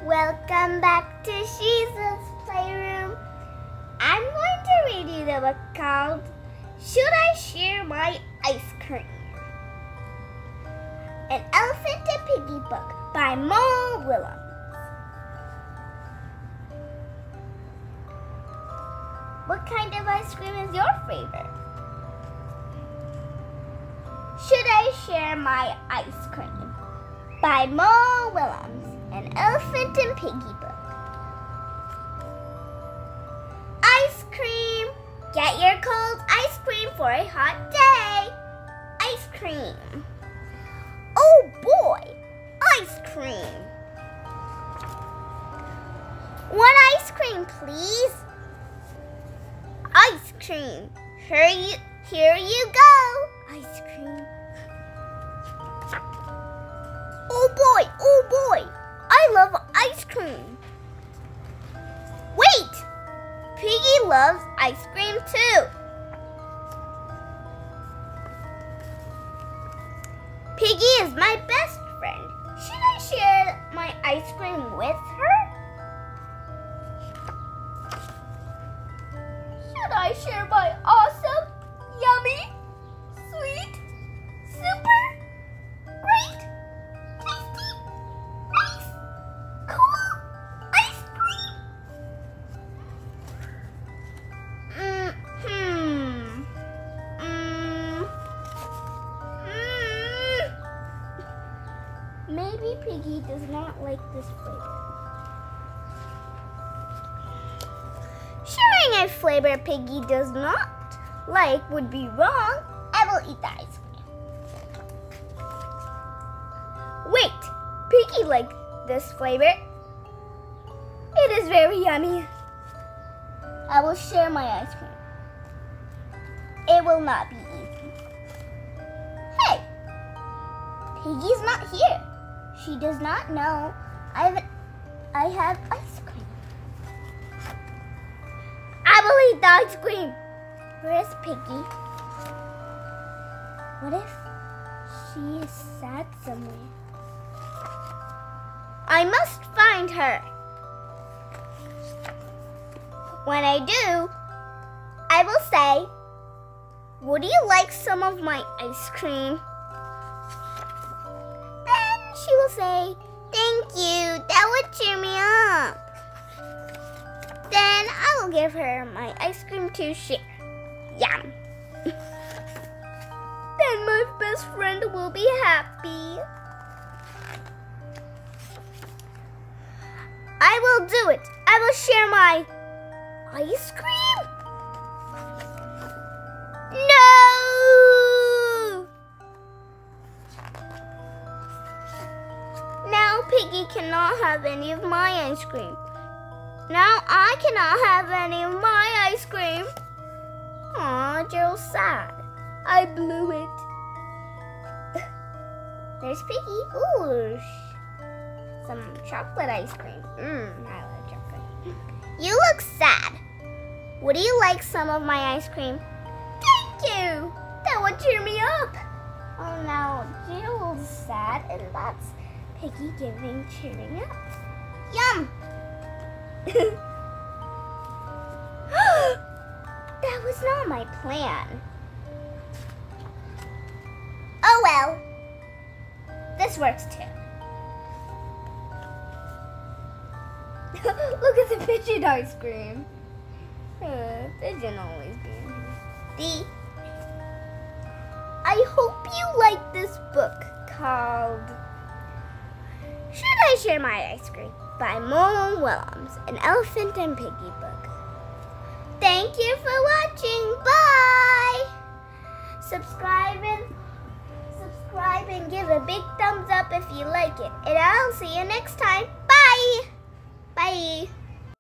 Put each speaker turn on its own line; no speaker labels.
Welcome back to Shiza's Playroom. I'm going to read you the book called Should I Share My Ice Cream? An Elephant and Piggie book by Willems. What kind of ice cream is your favorite? Should I Share My Ice Cream? By Willems. An Elephant and Piggie book. Ice cream! Get your cold ice cream for a hot day. Ice cream. Oh boy! Ice cream. One ice cream, please. Ice cream. Here you go. Ice cream. Oh boy. I love ice cream. Wait! Piggie loves ice cream too. Piggie is my best friend. Should I share my ice cream with her? Should I share my awesome, yummy, sweet, super, great, tasty, nice, cool ice cream? Maybe Piggie does not like this flavor. Sharing a flavor Piggie does not like would be wrong. I will eat the ice cream. Wait, Piggie likes this flavor. It is very yummy. I will share my ice cream. It will not be easy. Hey, Piggie's not here. She does not know I have ice cream. I will eat the ice cream. Where is Piggie? What if she is sad somewhere? I must find her. When I do, I will say, would you like some of my ice cream? Then she will say, thank you, that would cheer me up. Then I will give her my ice cream to share. Yum. Then my best friend will be happy. I will do it. I will share my ice cream? No! Now Piggie cannot have any of my ice cream. Now I cannot have any of my ice cream. Aw, Gerald's sad. I blew it. There's Piggie. Ooh, some chocolate ice cream. I love chocolate. You look sad. Would you like some of my ice cream? Thank you. That would cheer me up. Oh, now Gerald's sad, and that's Piggie cheering up. Yum. That was not my plan. Oh well. This works too. Look at the pigeon ice cream. Pigeon always being. I hope you like this book called Should I Share My Ice Cream? By Willems, an Elephant and Piggie book. Thank you for watching. Bye. Subscribe and give a big thumbs up if you like it. And I'll see you next time. Bye. Bye.